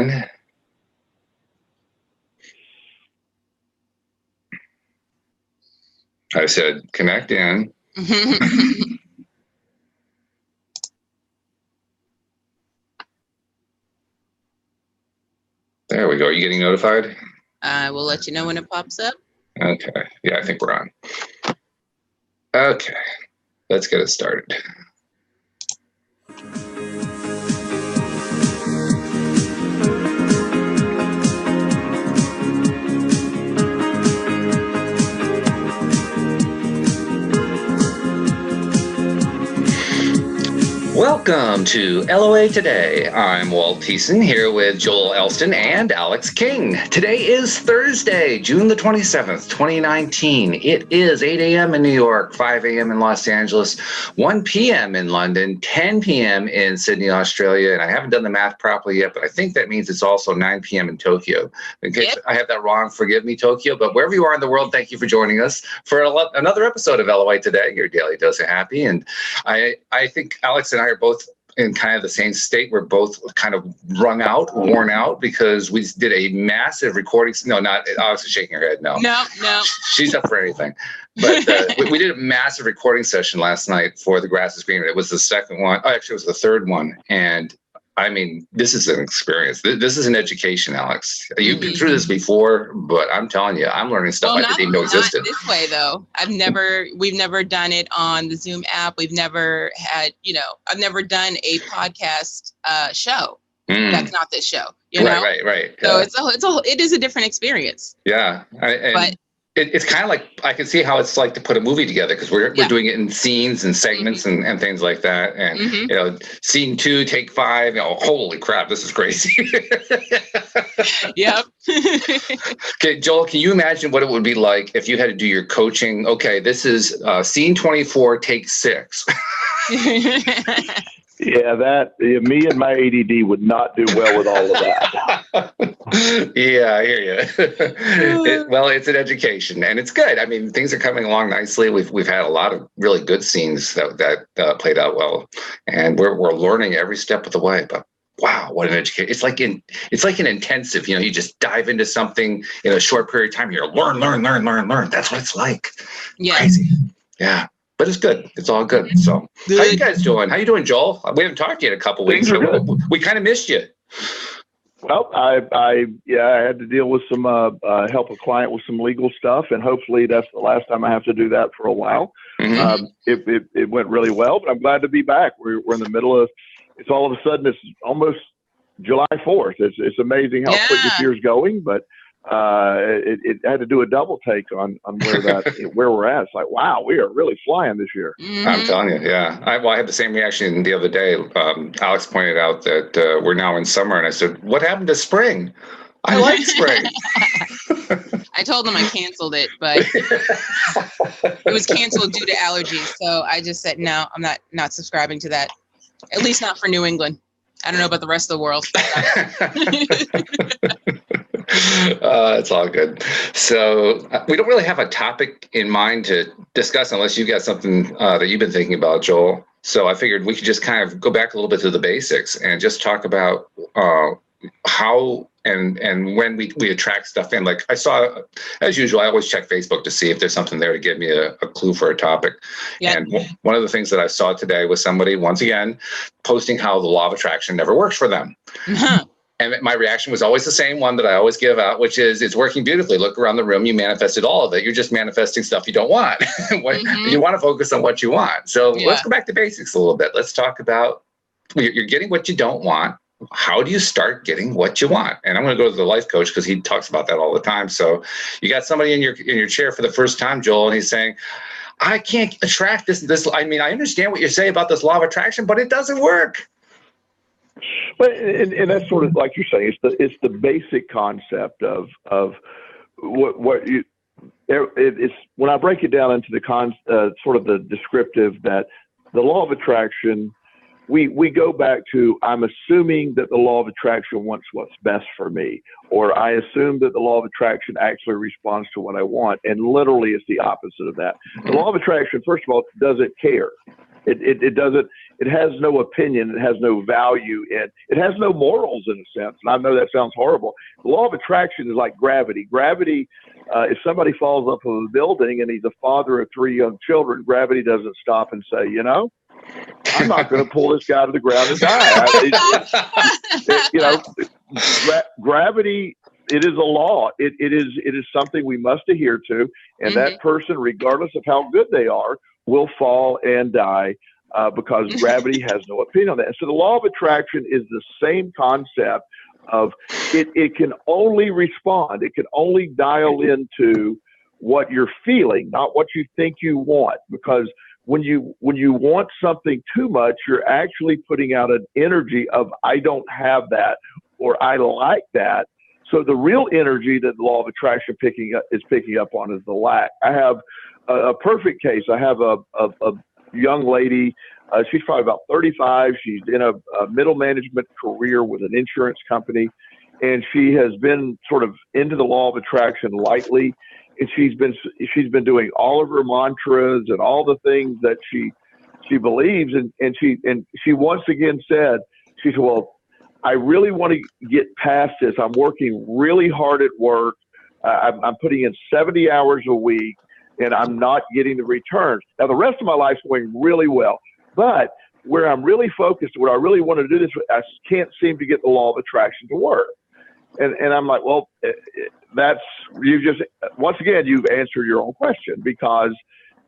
in. I said, connect in. There we go. Are you getting notified? I will let you know when it pops up. Okay. Yeah, I think we're on. Okay. Let's get it started. Welcome to LOA Today. I'm Walt here with Joel Elston and Alyx King. Today is Thursday, June the 27th, 2019. It is 8 a.m. in New York, 5 a.m. in Los Angeles, 1 p.m. in London, 10 p.m. in Sydney, Australia. And I haven't done the math properly yet, but I think that means it's also 9 p.m. in Tokyo. In case I have that wrong, forgive me, Tokyo. But wherever you are in the world, thank you for joining us for another episode of LOA Today, your daily dose of happy. And I think Alyx and I are both in kind of the same state. We're both kind of worn out, because we did a massive recording. No, not Alyx is shaking her head. No. She's up for anything. But we did a massive recording session last night for The Grass is Greener. It was the second one. Oh, actually, it was the third one. And I mean, this is an experience. This is an education, Alyx. You've been through this before, but I'm telling you, I'm learning stuff I didn't even know existed. Not this way, though. We've never done it on the Zoom app. We've never had, I've never done a podcast show. That's not this show, Right. So it is a different experience. Yeah. It's kind of like, I can see how it's like to put a movie together, because we're doing it in scenes and segments and things like that. And, scene 2, take 5, holy crap, this is crazy. Yep. Okay, Joel, can you imagine what it would be like if you had to do your coaching? Okay, this is scene 24, take 6. Yeah, me and my ADD would not do well with all of that. Yeah, I hear you. Well, it's an education, and it's good. I mean, things are coming along nicely. We've had a lot of really good scenes that played out well, and we're learning every step of the way. But wow, what an education! It's like an intensive. You just dive into something in a short period of time. You're learn. That's what it's like. Yeah. Crazy. Yeah. But it's good. It's all good. So, how you guys doing? How you doing, Joel? We haven't talked to you in a couple weeks. So we kind of missed you. Well, I had to deal with some help a client with some legal stuff, and hopefully that's the last time I have to do that for a while. It went really well, but I'm glad to be back. We're in the middle of. It's all of a sudden it's almost July 4th. It's amazing how quick this year's going, but. It had to do a double take on where we're at. It's like, wow, we are really flying this year. I'm telling you, yeah. I had the same reaction the other day. Alyx pointed out that we're now in summer, and I said, "What happened to spring? I like spring." I told them I canceled it, but it was canceled due to allergies. So I just said, no, I'm not subscribing to that. At least not for New England. I don't know about the rest of the world. It's all good. So we don't really have a topic in mind to discuss unless you got something that you've been thinking about, Joel. So I figured we could just kind of go back a little bit to the basics and just talk about how and when we attract stuff in. Like I saw, as usual, I always check Facebook to see if there's something there to give me a clue for a topic. Yep. And one of the things that I saw today was somebody, once again, posting how the law of attraction never works for them. And my reaction was always the same one that I always give out, which is, it's working beautifully. Look around the room. You manifested all of it. You're just manifesting stuff you don't want. You want to focus on what you want. So let's go back to basics a little bit. Let's talk about, you're getting what you don't want. How do you start getting what you want? And I'm going to go to the life coach because he talks about that all the time. So you got somebody in your chair for the first time, Joel, and he's saying, I can't attract this. I mean, I understand what you say about this law of attraction, but it doesn't work. But and that's sort of like you're saying, it's the basic concept of what you. It's when I break it down into the sort of the descriptive, that the law of attraction, we go back to, I'm assuming that the law of attraction wants what's best for me, or I assume that the law of attraction actually responds to what I want, and literally it's the opposite of that. The law of attraction, first of all, doesn't care. It doesn't. It has no opinion. It has no value. It has no morals in a sense. And I know that sounds horrible. The law of attraction is like gravity. Gravity. If somebody falls off of a building and he's a father of 3 young children, gravity doesn't stop and say, I'm not going to pull this guy to the ground and die. Gravity. It is a law. It is something we must adhere to, and that person, regardless of how good they are, will fall and die because gravity has no opinion on that. And so the law of attraction is the same concept of it can only respond. It can only dial into what you're feeling, not what you think you want, because when you want something too much, you're actually putting out an energy of I don't have that or I like that. So the real energy that the law of attraction is picking up on is the lack. I have a perfect case. I have a young lady. She's probably about 35. She's in a middle management career with an insurance company, and she has been sort of into the law of attraction lightly. And she's been doing all of her mantras and all the things that she believes. And she once again said, she said, well, I really want to get past this. I'm working really hard at work. I'm putting in 70 hours a week, and I'm not getting the returns. Now, the rest of my life's going really well. But where I'm really focused, what I really want to do this, I can't seem to get the law of attraction to work. And I'm like, well, once again, you've answered your own question, because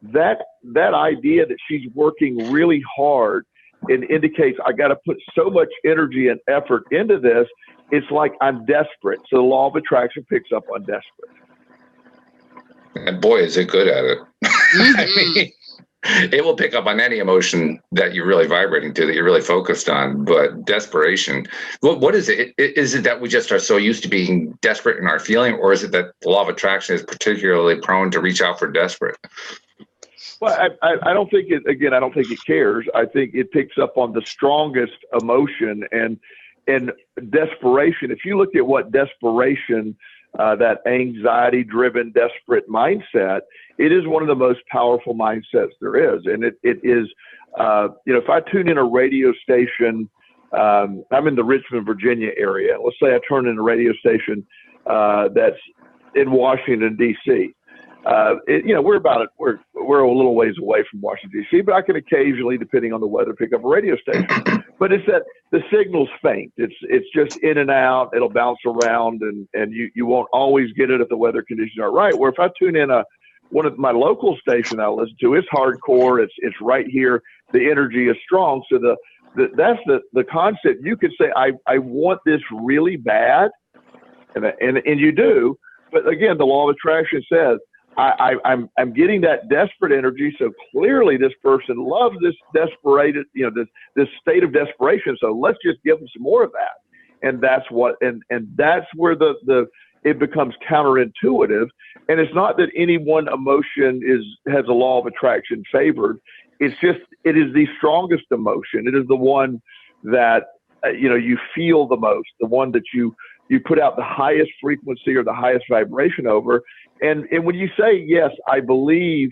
that idea that she's working really hard, it indicates I got to put so much energy and effort into this. It's like I'm desperate. So the law of attraction picks up on desperate. And boy, is it good at it. I mean, it will pick up on any emotion that you're really vibrating to, that you're really focused on. But desperation, what is it? Is it that we just are so used to being desperate in our feeling, or is it that the law of attraction is particularly prone to reach out for desperate? Well, I don't think it, again, I don't think it cares. I think it picks up on the strongest emotion and desperation. If you look at what desperation, that anxiety-driven, desperate mindset, it is one of the most powerful mindsets there is. And it is, if I tune in a radio station, I'm in the Richmond, Virginia area. Let's say I turn in a radio station that's in Washington, D.C. We're a little ways away from Washington, D.C., but I can occasionally, depending on the weather, pick up a radio station. But it's that the signal's faint. It's just in and out. It'll bounce around, and you won't always get it if the weather conditions are right. Where if I tune in one of my local stations I listen to, it's hardcore. It's right here. The energy is strong. So that's the concept. You could say I want this really bad, and you do. But again, the law of attraction says, I'm getting that desperate energy. So clearly this person loves this desperated, this state of desperation. So let's just give them some more of that. And that's that's where it becomes counterintuitive. And it's not that any one emotion has a law of attraction favored. It's just, it is the strongest emotion. It is the one that, you feel the most, the one that you put out the highest frequency or the highest vibration over. And when you say, yes, I believe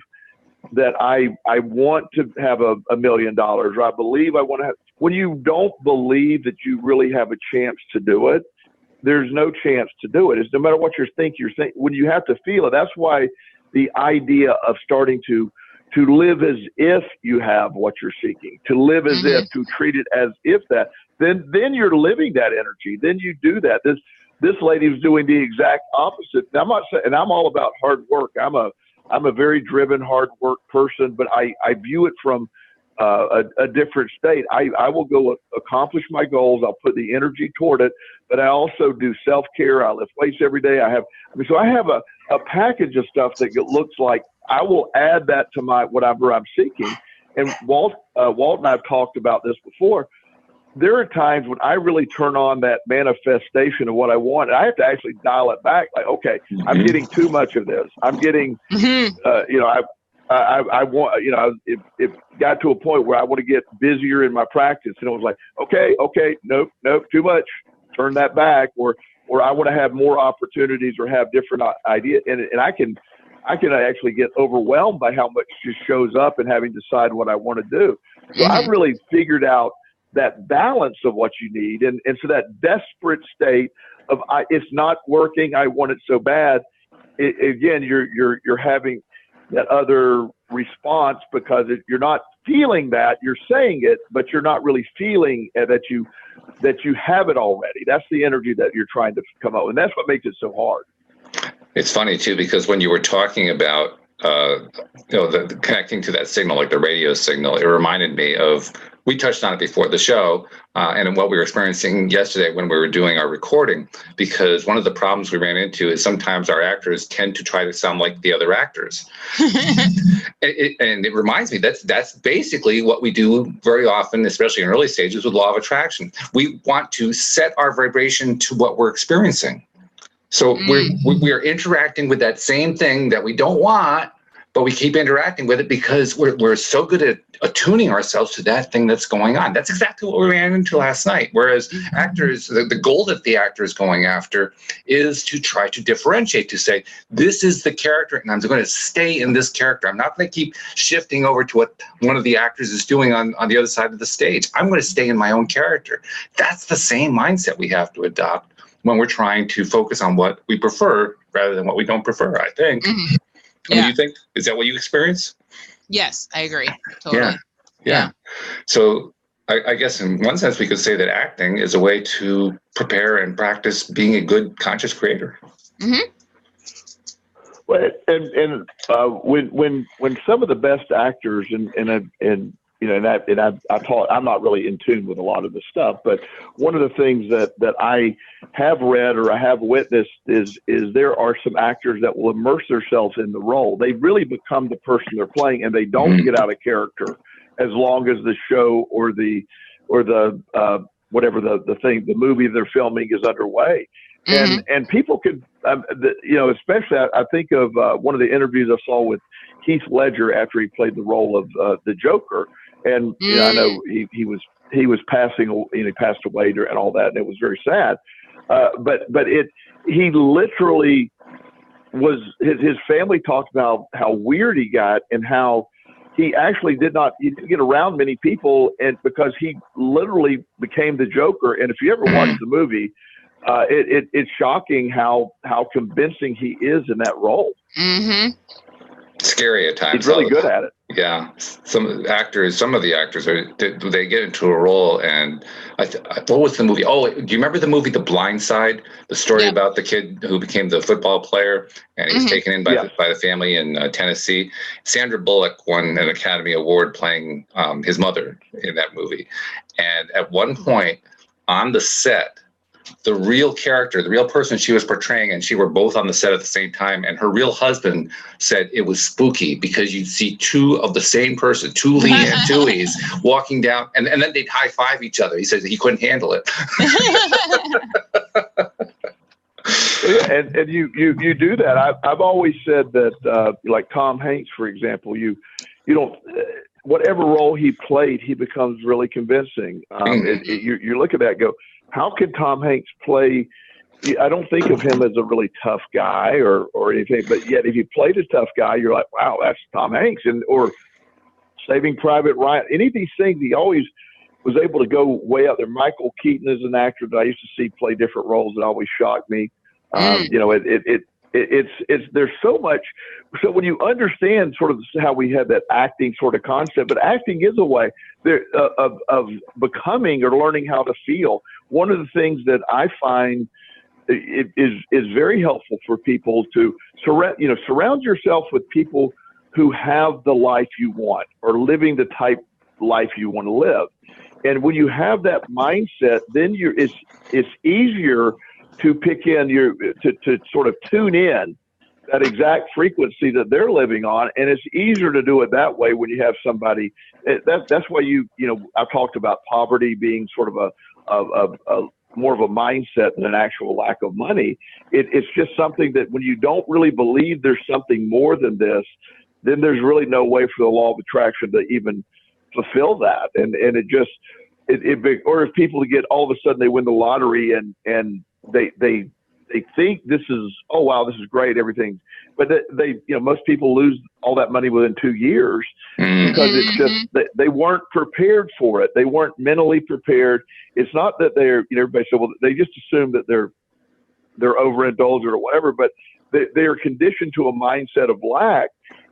that I want to have $1 million, or I believe I want to have, when you don't believe that you really have a chance to do it, there's no chance to do it. It's no matter what you're thinking, when you have to feel it. That's why the idea of starting to live as if you have what you're seeking, to live as if, to treat it as if that, then you're living that energy. Then you do that. This lady was doing the exact opposite. Now, I'm not saying, and I'm all about hard work. I'm a very driven, hard work person, but I view it from a different state. I will go accomplish my goals. I'll put the energy toward it, but I also do self-care. I lift weights every day. So I have a package of stuff that looks like I will add that to whatever I'm seeking. And Walt and I've talked about this before. There are times when I really turn on that manifestation of what I want. And I have to actually dial it back. Like, okay, I'm getting too much of this. I'm getting, I want, it got to a point where I want to get busier in my practice. And it was like, okay, nope, too much. Turn that back. Or I want to have more opportunities or have different ideas. And I can actually get overwhelmed by how much just shows up and having to decide what I want to do. So I've really figured out that balance of what you need. And so that desperate state of, it's not working, I want it so bad. Again, you're having that other response because you're not feeling that. You're saying it, but you're not really feeling that you have it already. That's the energy that you're trying to come up with. And that's what makes it so hard. It's funny too, because when you were talking about the connecting to that signal, like the radio signal, it reminded me of, we touched on it before the show, and what we were experiencing yesterday when we were doing our recording, because one of the problems we ran into is sometimes our actors tend to try to sound like the other actors. And it reminds me that's basically what we do very often, especially in early stages with law of attraction. We want to set our vibration to what we're experiencing. So we're interacting with that same thing that we don't want, but we keep interacting with it because we're so good at attuning ourselves to that thing that's going on. That's exactly what we ran into last night. Whereas actors, the goal that the actor is going after is to try to differentiate, to say, this is the character and I'm going to stay in this character. I'm not going to keep shifting over to what one of the actors is doing on the other side of the stage. I'm going to stay in my own character. That's the same mindset we have to adopt when we're trying to focus on what we prefer rather than what we don't prefer, I think. Mm-hmm. Yeah. Do you think, is that what you experience? Yes, I agree. Totally. Yeah. So I guess in one sense, we could say that acting is a way to prepare and practice being a good conscious creator. Mm-hmm. Well, and when some of the best actors I'm not really in tune with a lot of the stuff, but one of the things that I have read or I have witnessed is there are some actors that will immerse themselves in the role. They really become the person they're playing, and they don't get out of character as long as the show or the whatever the movie they're filming is underway. And people could, especially I think of one of the interviews I saw with Heath Ledger after he played the role of the Joker. And I know he was passing, he passed away and all that, and it was very sad. But he literally was. His family talked about how weird he got and how he actually didn't get around many people, and because he literally became the Joker. And if you ever watch the movie, it's shocking how convincing he is in that role. Mm-hmm. Scary at times. He's really good at it. Yeah, some of the actors they get into a role, and what was the movie? Oh, do you remember the movie The Blind Side? The story about the kid who became the football player, and he was taken in by the family in Tennessee. Sandra Bullock won an Academy Award playing his mother in that movie, and at one point on the set, the real character, the real person she was portraying, and she were both on the set at the same time. And her real husband said it was spooky because you'd see two of the same person, two Lees walking down, and then they'd high five each other. He said he couldn't handle it. And you do that. I've always said that, like Tom Hanks, for example, you don't. Whatever role he played, he becomes really convincing. You look at that, and go, how could Tom Hanks play? I don't think of him as a really tough guy or anything, but yet if he played a tough guy, you're like, wow, that's Tom Hanks. Or Saving Private Ryan. Any of these things, he always was able to go way out there. Michael Keaton is an actor that I used to see play different roles that always shocked me. It's there's so much. So when you understand sort of how we have that acting sort of concept, but acting is a way of becoming or learning how to feel. One of the things that I find is very helpful for people to surround yourself with people who have the life you want or living the type life you want to live. And when you have that mindset, then it's easier to pick in to sort of tune in that exact frequency that they're living on. And it's easier to do it that way when you have somebody. That's why I've talked about poverty being sort of a more of a mindset than an actual lack of money. It's just something that when you don't really believe there's something more than this, then there's really no way for the law of attraction to even fulfill that. And or if people get all of a sudden they win the lottery and they they think this is, oh wow, this is great, everything, but they most people lose all that money within 2 years because it's just they weren't prepared for it. They weren't mentally prepared. It's not that they're, everybody said, well, they just assume that they're overindulged or whatever, but they are conditioned to a mindset of lack.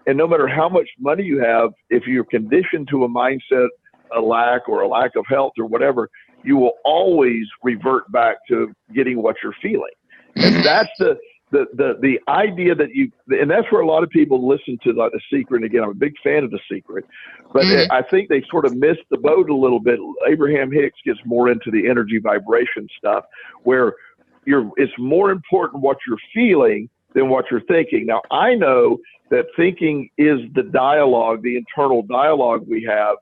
And no matter how much money you have, if you're conditioned to a mindset, a lack or a lack of health or whatever, you will always revert back to getting what you're feeling. And that's the idea that and that's where a lot of people listen to like The Secret. And again, I'm a big fan of The Secret, but I think they sort of missed the boat a little bit. Abraham Hicks gets more into the energy vibration stuff, where it's more important what you're feeling than what you're thinking. Now, I know that thinking is the dialogue, the internal dialogue we have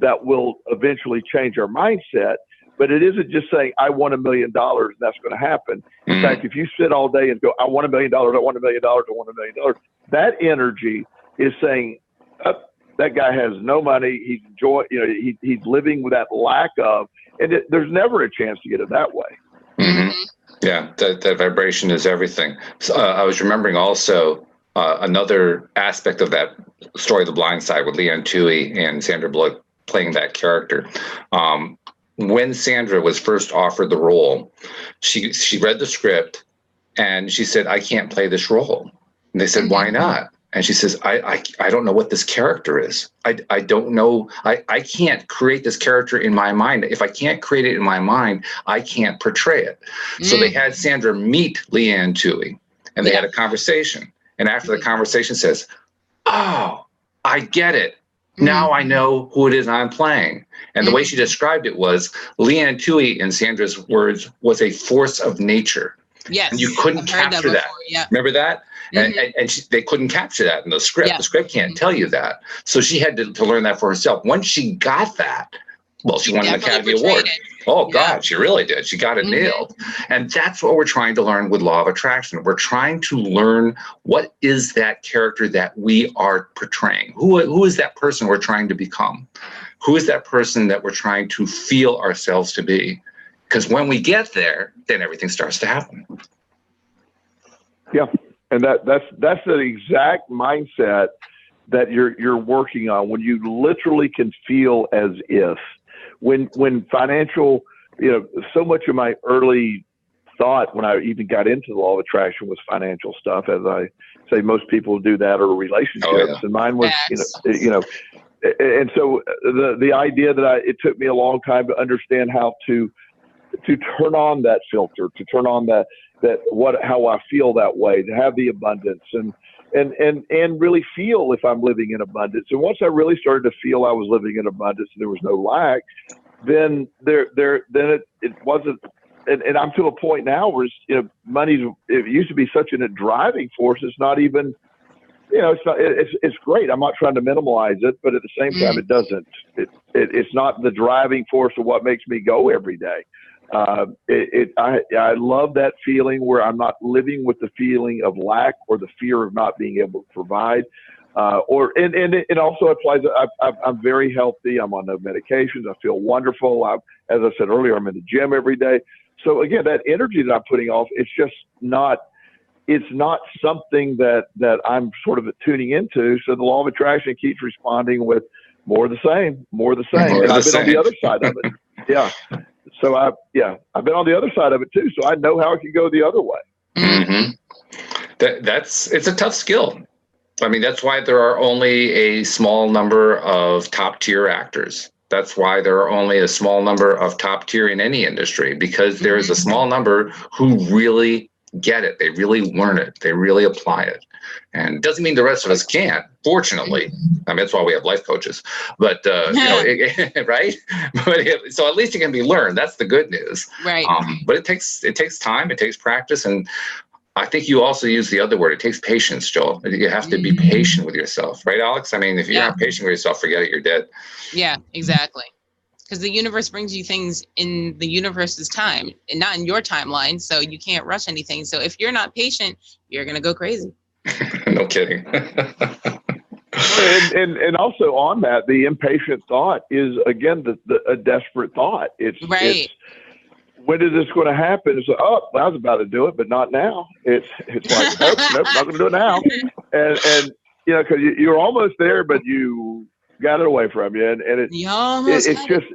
that will eventually change our mindset. But it isn't just saying, I want $1 million, and that's going to happen. In fact, if you sit all day and go, I want $1 million, I want $1 million, I want $1 million, that energy is saying, that guy has no money. He's living with that lack of, and there's never a chance to get it that way. Yeah, that vibration is everything. So, I was remembering also another aspect of that story, The Blind Side, with Leanne Tui and Sandra Bullock playing that character. When Sandra was first offered the role, she read the script and she said, I can't play this role. And they said, why not? And she says, I don't know what this character is. I don't know. I can't create this character in my mind. If I can't create it in my mind, I can't portray it. So they had Sandra meet Leanne Tui, and they had a conversation. And after the conversation says, oh, I get it. Now I know who it is I'm playing. And the way she described it was, Leanne Tui, in Sandra's words, was a force of nature. Yes. And you couldn't capture that. Yeah. Remember that? And they couldn't capture that in the script. Yeah. The script can't tell you that. So she had to learn that for herself. Once she got that, well, she won an Academy Award. Oh, God, she really did. She got it nailed. And that's what we're trying to learn with Law of Attraction. We're trying to learn, what is that character that we are portraying? Who is that person we're trying to become? Who is that person that we're trying to feel ourselves to be? Because when we get there, then everything starts to happen. Yeah. And that's the exact mindset that you're working on, when you literally can feel as if. When financial, so much of my early thought when I even got into the Law of Attraction was financial stuff, as I say most people do that, or relationships, and mine was, and so the idea that it took me a long time to understand how to turn on that filter, to turn on how I feel that way, to have the abundance and really feel if I'm living in abundance. And once I really started to feel I was living in abundance and there was no lack, then it wasn't. And I'm to a point now where it used to be such a driving force. It's not even, it's great. I'm not trying to minimize it, but at the same time, it doesn't. It's not the driving force of what makes me go every day. I love that feeling where I'm not living with the feeling of lack or the fear of not being able to provide. And it also applies. I'm very healthy. I'm on no medications. I feel wonderful. As I said earlier, I'm in the gym every day. So again, that energy that I'm putting off, it's not something that I'm sort of tuning into. So the Law of Attraction keeps responding with more of the same. And I've been on the other side of it. Yeah. So I've been on the other side of it too. So I know how it can go the other way. It's a tough skill. I mean, that's why there are only a small number of top tier actors. That's why there are only a small number of top tier in any industry, because there is a small number who really get it. They really learn it. They really apply it. And it doesn't mean the rest of us can't, fortunately. I mean, that's why we have life coaches. But, right? But so at least it can be learned. That's the good news. Right. But it takes time. It takes practice. And I think you also use the other word. It takes patience, Joel. You have to be patient with yourself. Right, Alyx? I mean, if you're not patient with yourself, forget it. You're dead. Yeah, exactly. Because the universe brings you things in the universe's time and not in your timeline. So you can't rush anything. So if you're not patient, you're going to go crazy. No kidding. and also on that, the impatient thought is, again, a desperate thought. It's when is this going to happen? It's like, oh, I was about to do it, but not now. It's like, nope, not going to do it now. And you know, because you're almost there, but you got it away from you, and it's just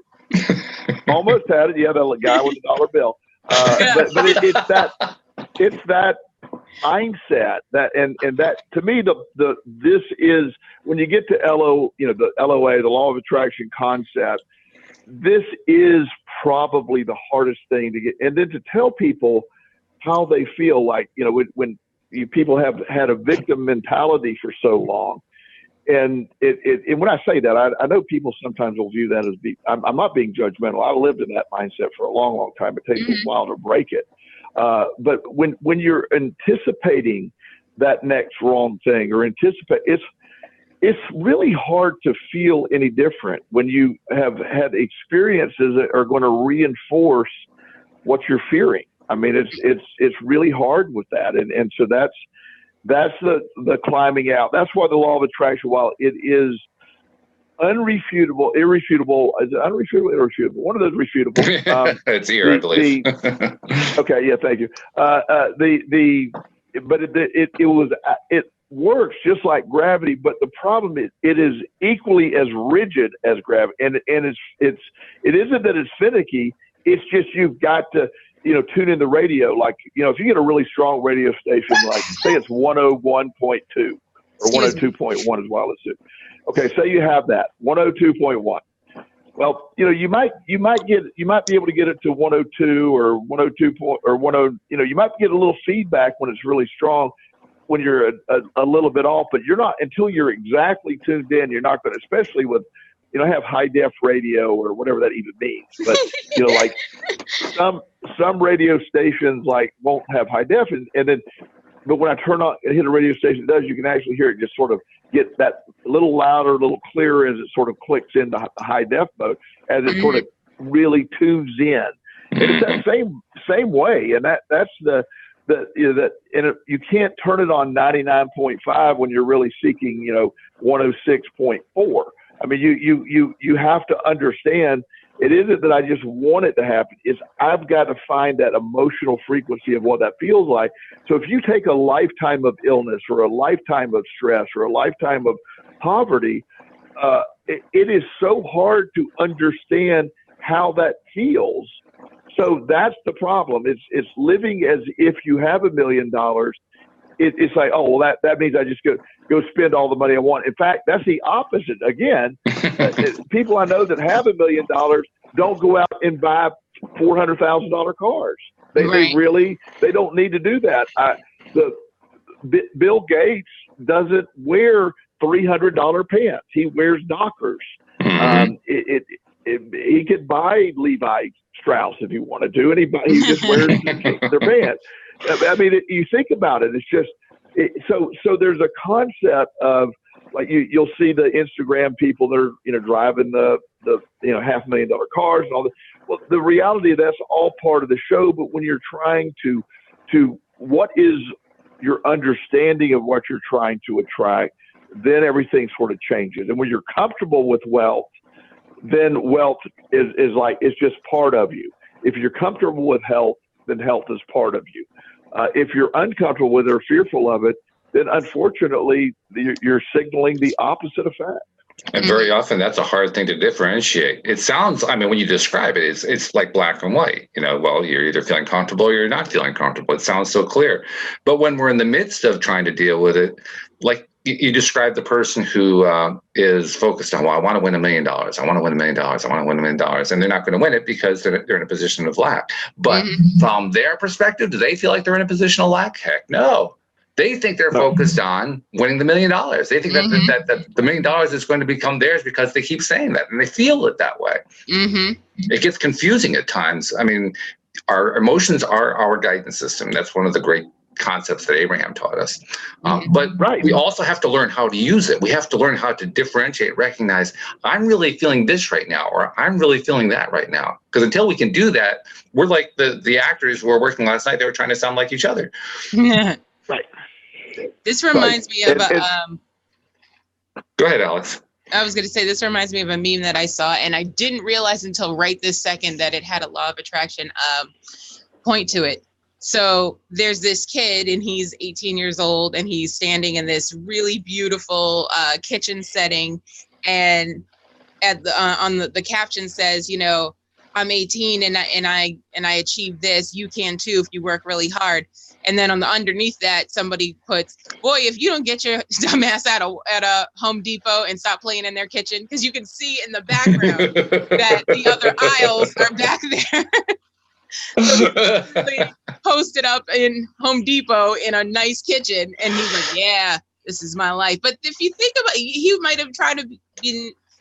almost had it. Yeah, the guy with the dollar bill. But it's that mindset that and that to me this is when you get to the LOA, the law of attraction concept. This is probably the hardest thing to get, and then to tell people how they feel. Like, you know, when people have had a victim mentality for so long, and and when I say that, I know people sometimes will view that as I'm not being judgmental. I lived in that mindset for a long, long time. It takes a while to break it. But when you're anticipating that next wrong thing or it's really hard to feel any different when you have had experiences that are going to reinforce what you're fearing. I mean, it's really hard with that. And so that's the climbing out. That's why the law of attraction, while it is irrefutable, is it unrefutable, irrefutable? One of those refutable. It's here, I believe. Okay, yeah, thank you. But it works just like gravity, but the problem is it is equally as rigid as gravity, and it isn't that it's finicky. It's just you've got to tune in the radio. Like, if you get a really strong radio station, like say it's 101.2 or 102.1 is wireless. Okay, say you have that 102.1. Well, you might be able to get it to 102 or 102 or 10. You might get a little feedback when it's really strong, when you're a little bit off, but you're not until you're exactly tuned in. You're not going to, especially with have high def radio or whatever that even means. But like some radio stations like won't have high def, but when I turn on and hit a radio station, it does. You can actually hear it just sort of get that a little louder, a little clearer as it sort of clicks into high def mode, as it sort of really tunes in. And it's that same way, and that's you can't turn it on 99.5 when you're really seeking 106.4. I mean, you have to understand. It isn't that I just want it to happen. It's I've got to find that emotional frequency of what that feels like. So if you take a lifetime of illness or a lifetime of stress or a lifetime of poverty, it is so hard to understand how that feels. So that's the problem. It's living as if you have $1 million. It's like, oh, well, that means I just go spend all the money I want. In fact, that's the opposite. Again, people I know that have $1 million don't go out and buy $400,000 cars. They don't need to do that. Bill Gates doesn't wear $300 pants. He wears Dockers. He could buy Levi Strauss if he wanted to, and he just wears their pants. I mean, you think about it. It's just so there's a concept of like you'll see the Instagram people that are driving the $500,000 cars and all that. Well, the reality of that's all part of the show. But when you're trying to what is your understanding of what you're trying to attract, then everything sort of changes. And when you're comfortable with wealth, then wealth is like it's just part of you. If you're comfortable with health, then health is part of you. If you're uncomfortable with it or fearful of it, then unfortunately you're signaling the opposite effect. And very often that's a hard thing to differentiate. It sounds, I mean, when you describe it, it's like black and white. Well, you're either feeling comfortable or you're not feeling comfortable. It sounds so clear. But when we're in the midst of trying to deal with it, like you describe the person who is focused on, well, I want to win $1 million. I want to win $1 million. I want to win $1 million. And they're not going to win it because they're in a position of lack. But from their perspective, do they feel like they're in a position of lack? Heck no. They think they're focused on winning the $1 million. They think that the $1 million is going to become theirs because they keep saying that and they feel it that way. It gets confusing at times. I mean, our emotions are our guidance system. That's one of the great concepts that Abraham taught us. But we also have to learn how to use it. We have to learn how to differentiate, recognize, I'm really feeling this right now, or I'm really feeling that right now. Because until we can do that, we're like the actors who were working last night. They were trying to sound like each other. This reminds me of Go ahead, Alyx. I was going to say, this reminds me of a meme that I saw, and I didn't realize until right this second that it had a law of attraction point to it. So there's this kid, and he's 18 years old, and he's standing in this really beautiful kitchen setting, and at the on the caption says, you know, I'm 18 and I achieved this. You can too if you work really hard. And then on the underneath that, somebody puts, boy, if you don't get your dumb ass at a Home Depot and stop playing in their kitchen, because you can see in the background that the other aisles are back there. So he's posted up in Home Depot in a nice kitchen, and he's like, yeah, this is my life. But if you think about it, he might have tried to be,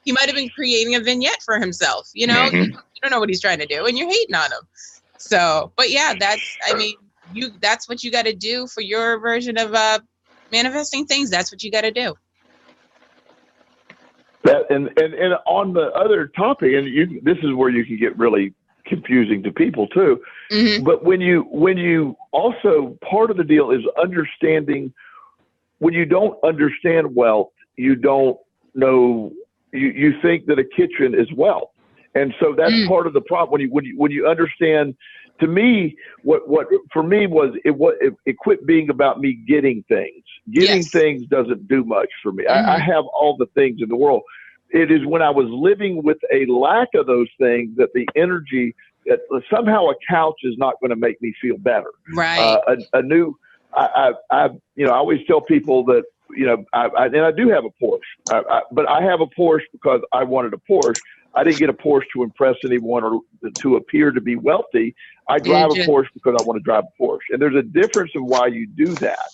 he might have been creating a vignette for himself. You know, you don't know what he's trying to do, and you're hating on him. So, but yeah, that's what you got to do for your version of manifesting things. That's what you got to do. That and on the other topic, and this is where you can get really confusing to people too. Mm-hmm. But when you also, part of the deal is understanding. When you don't understand wealth, you don't know. You think that a kitchen is wealth, and so that's part of the problem. When you understand. To me, what for me was it quit being about me getting things. Getting things doesn't do much for me. Mm-hmm. I have all the things in the world. It is when I was living with a lack of those things that the energy that somehow a couch is not going to make me feel better. Right. I always tell people that, you know, I do have a Porsche, but I have a Porsche because I wanted a Porsche. I didn't get a Porsche to impress anyone or to appear to be wealthy. I drive a Porsche because I want to drive a Porsche. And there's a difference in why you do that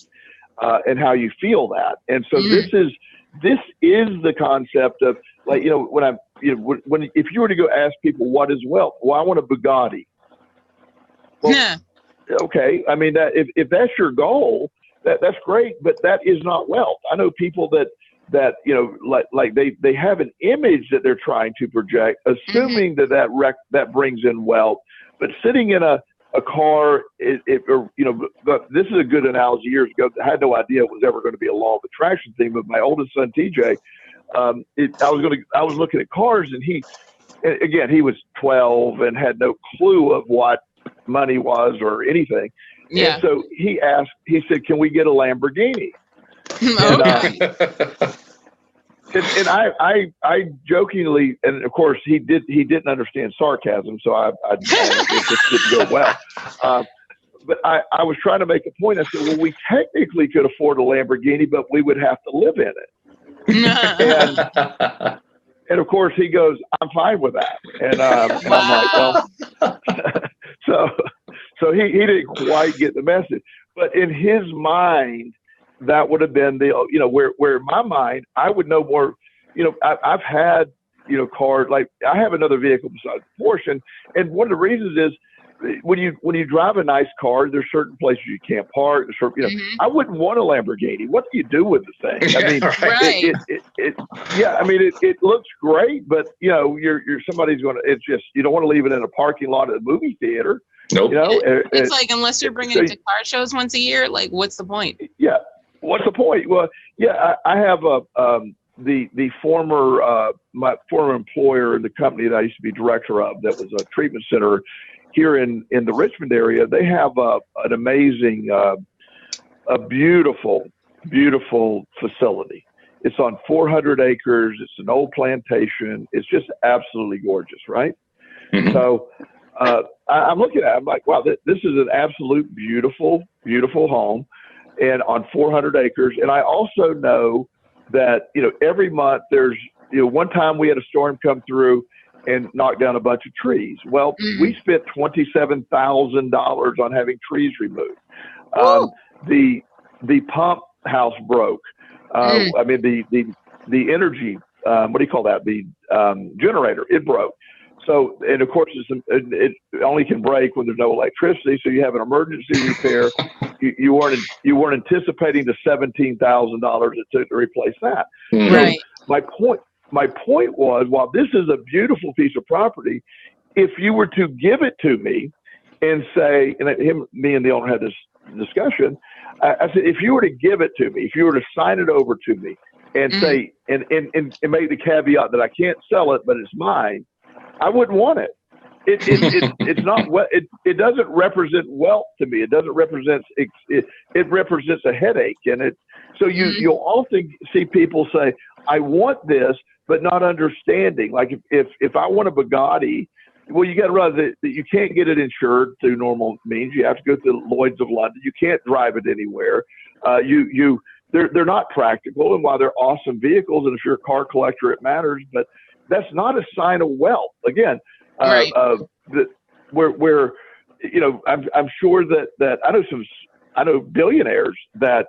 and how you feel that. And so this is the concept of, like, you know, if you were to go ask people what is wealth, well, I want a Bugatti. Well, okay. I mean, that if that's your goal, that's great, but that is not wealth. I know people that you know, like they have an image that they're trying to project, assuming that brings in wealth. But sitting in a car, or, you know, but this is a good analogy. Years ago, I had no idea it was ever going to be a law of attraction thing. But my oldest son, TJ, I was looking at cars, and he was 12 and had no clue of what money was or anything. Yeah. And so he said, "Can we get a Lamborghini?" And I jokingly, and of course he didn't understand sarcasm, so it just didn't go well. But I was trying to make a point. I said, well, we technically could afford a Lamborghini, but we would have to live in it. And of course he goes, I'm fine with that. And I'm like, well, so he didn't quite get the message, but in his mind, that would have been where in my mind, I would know more, you know, I've had, you know, cars, like I have another vehicle besides Porsche. And one of the reasons is when you drive a nice car, there's certain places you can't park. I wouldn't want a Lamborghini. What do you do with the thing? I mean, it looks great, but you know, you're somebody's going to, it's just, you don't want to leave it in a parking lot at a movie theater. Nope. You know, it's like, unless you're bringing it to car shows once a year, like what's the point? Yeah. What's the point? Well, yeah, I have the former my former employer in the company that I used to be director of, that was a treatment center here in the Richmond area. They have an amazing, a beautiful facility. It's on 400 acres. It's an old plantation. It's just absolutely gorgeous, right? Mm-hmm. So I'm looking at it. I'm like, wow, this is an absolute beautiful home. And on 400 acres. And I also know that, you know, every month there's, you know, one time we had a storm come through and knock down a bunch of trees. Well, we spent $27,000 on having trees removed. The pump house broke. I mean, the energy, what do you call that? The generator, it broke. So, and of course, it only can break when there's no electricity. So you have an emergency repair. You weren't anticipating the $17,000 it took to replace that. Right. So my point was, while this is a beautiful piece of property, if you were to give it to me and say, and me and the owner had this discussion, I said, if you were to give it to me, if you were to sign it over to me, and say, and make the caveat that I can't sell it, but it's mine, I wouldn't want it. It's not what it doesn't represent wealth to me. It doesn't represent it represents a headache, and so you'll often see people say, I want this, but not understanding. Like if I want a Bugatti, well, you got to realize that you can't get it insured through normal means. You have to go through Lloyd's of London. You can't drive it anywhere. They're not practical, and while they're awesome vehicles, and if you're a car collector, it matters. But that's not a sign of wealth. Again, Right. where I'm sure that I know billionaires that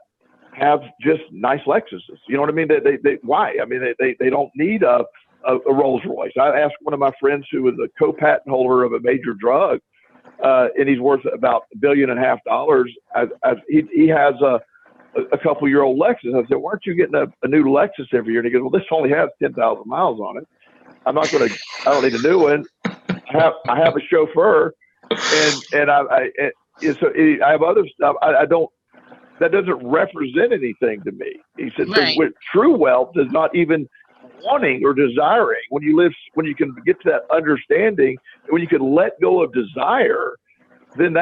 have just nice Lexuses. You know what I mean? They why? I mean, they don't need a Rolls Royce. I asked one of my friends who was a co-patent holder of a major drug, and he's worth about $1.5 billion. He has a couple-year-old Lexus. I said, "Why aren't you getting a new Lexus every year?" And he goes, "Well, this only has 10,000 miles on it. I don't need a new one. I have a chauffeur, and I have other stuff. I don't. That doesn't represent anything to me." He said, Right. So true wealth is not even wanting or desiring. When you can get to that understanding, when you can let go of desire, then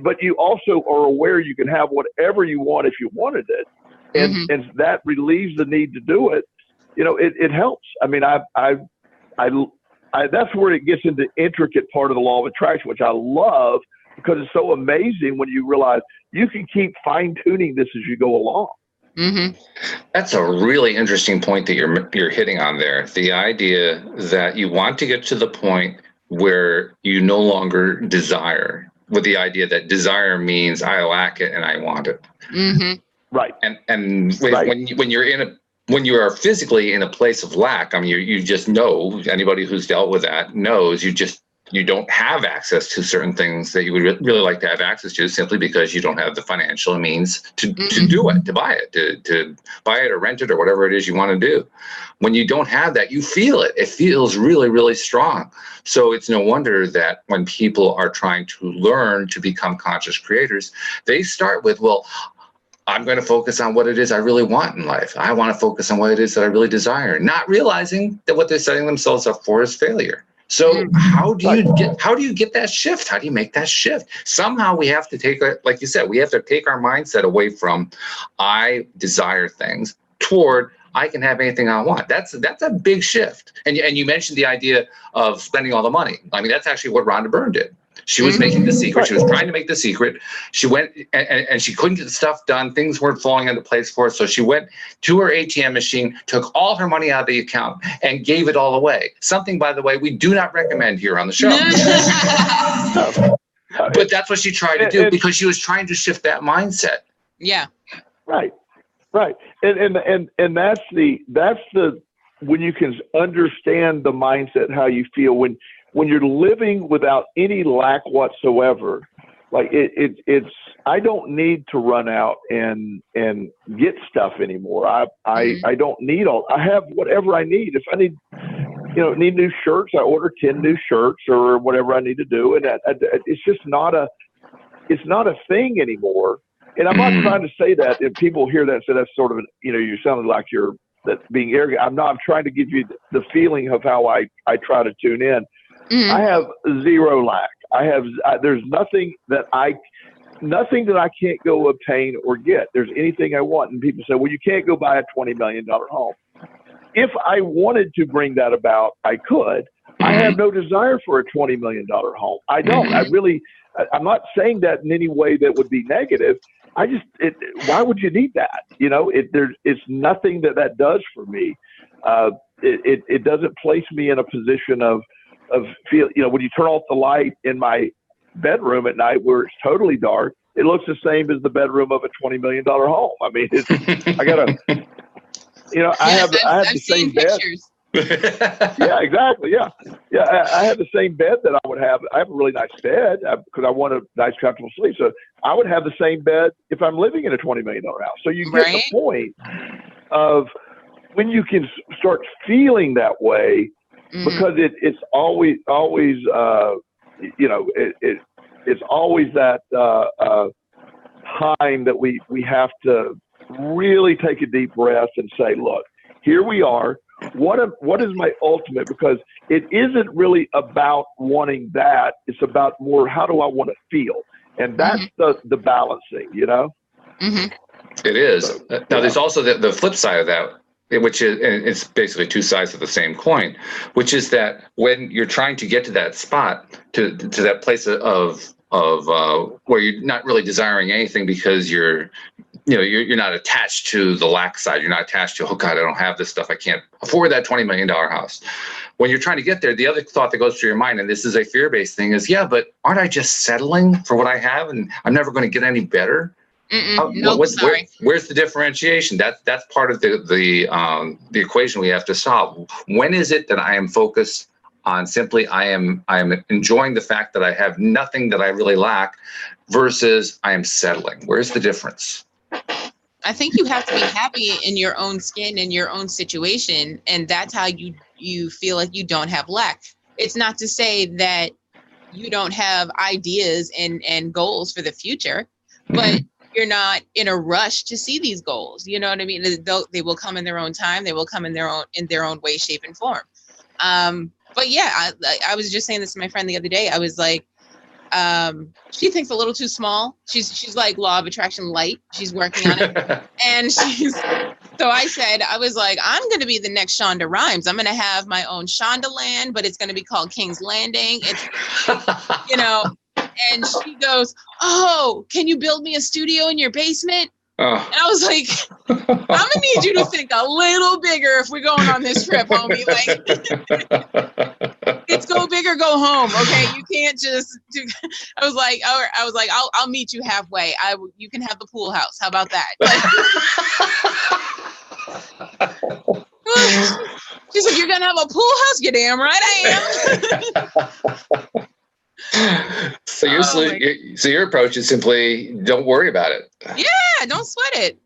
but you also are aware you can have whatever you want if you wanted it, and that relieves the need to do it. It helps. I mean, that's where it gets into intricate part of the law of attraction, which I love, because it's so amazing when you realize you can keep fine tuning this as you go along. Mm-hmm. That's a really interesting point that you're hitting on there. The idea that you want to get to the point where you no longer desire, with the idea that desire means I lack it and I want it. Mm-hmm. Right. And Right. when you are physically in a place of lack, I mean, you just know, anybody who's dealt with that knows you don't have access to certain things that you would really like to have access to, simply because you don't have the financial means to do it, to buy it or rent it or whatever it is you want to do. When you don't have that, you feel it. It feels really, really strong. So it's no wonder that when people are trying to learn to become conscious creators, they start with, well, I'm going to focus on what it is I really want in life. I want to focus on what it is that I really desire, not realizing that what they're setting themselves up for is failure. So how do you get that shift? How do you make that shift? Somehow we have to like you said, we have to take our mindset away from I desire things toward I can have anything I want. That's a big shift. And you mentioned the idea of spending all the money. I mean, that's actually what Rhonda Byrne did. She was making The Secret. She was trying to make The Secret. She went and she couldn't get the stuff done. Things weren't falling into place for her. So she went to her ATM machine, took all her money out of the account, and gave it all away. Something, by the way, we do not recommend here on the show. But that's what she tried to do, because she was trying to shift that mindset. Yeah. Right. And that's the when you can understand the mindset, how you feel when you're living without any lack whatsoever. Like it's I don't need to run out and get stuff anymore. I don't need I have whatever I need. If I need new shirts, I order 10 new shirts or whatever I need to do, and it's just not a thing anymore. And I'm not trying to say that if people hear that and say that's sort of you sounded like you're being arrogant. I'm trying to give you the feeling of how I try to tune in. I have zero lack. There's nothing that I can't go obtain or get. There's anything I want. And people say, well, you can't go buy a $20 million home. If I wanted to bring that about, I could. I have no desire for a $20 million home. I don't. I'm not saying that in any way that would be negative. Why would you need that? It's nothing that does for me. It doesn't place me in a position of feel, when you turn off the light in my bedroom at night where it's totally dark, it looks the same as the bedroom of a $20 million home. I mean, I have the same bed. Yeah, exactly. Yeah. I have the same bed that I would have. I have a really nice bed because I want a nice, comfortable sleep. So I would have the same bed if I'm living in a $20 million house. So you get the point of when you can start feeling that way, because it's always it's always that time that we have to really take a deep breath and say, look, here we are. What is my ultimate? Because it isn't really about wanting that. It's about more, how do I want to feel? And that's the balancing, you know? It is. So, now, there's also the flip side of that, which is, and it's basically two sides of the same coin, which is that when you're trying to get to that spot, to that place of where you're not really desiring anything because you're not attached to the lack side. You're not attached to, oh God, I don't have this stuff. I can't afford that $20 million house. When you're trying to get there, the other thought that goes through your mind, and this is a fear-based thing, is, yeah, but aren't I just settling for what I have and I'm never going to get any better? Sorry. Where's the differentiation? That's part of the equation we have to solve. When is it that I am focused on simply I am enjoying the fact that I have nothing that I really lack versus I am settling? Where's the difference? I think you have to be happy in your own skin and your own situation, and that's how you feel like you don't have lack. It's not to say that you don't have ideas and goals for the future, but you're not in a rush to see these goals. You know what I mean? They will come in their own time. They will come in their own way, shape, and form. But yeah, I was just saying this to my friend the other day. I was like, she thinks a little too small. She's like law of attraction light. She's working on it. And so I was like, I'm going to be the next Shonda Rhimes. I'm going to have my own Shonda Land, but it's going to be called King's Landing. It's, and she goes, oh, can you build me a studio in your basement? And I was like, I'm going to need you to think a little bigger if we're going on this trip, homie. Like, it's go big or go home. Okay. You can't just do, I was like, I'll meet you halfway. You can have the pool house. How about that? Like, she's like, you're going to have a pool house? You're damn right I am. So your approach is simply don't worry about it. Yeah, don't sweat it.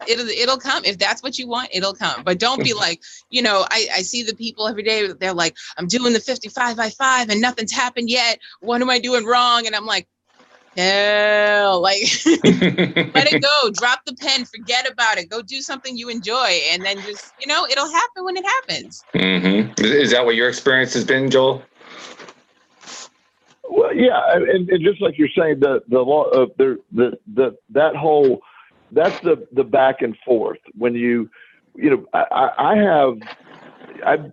It'll come. If that's what you want, it'll come. But don't be like, I see the people every day. They're like, I'm doing the 55 by 5 and nothing's happened yet. What am I doing wrong? And I'm like, hell, like, let it go. Drop the pen. Forget about it. Go do something you enjoy. And then just, it'll happen when it happens. Is that what your experience has been, Joel? Well, yeah, and just like you're saying, the law of that whole, that's the back and forth. When I've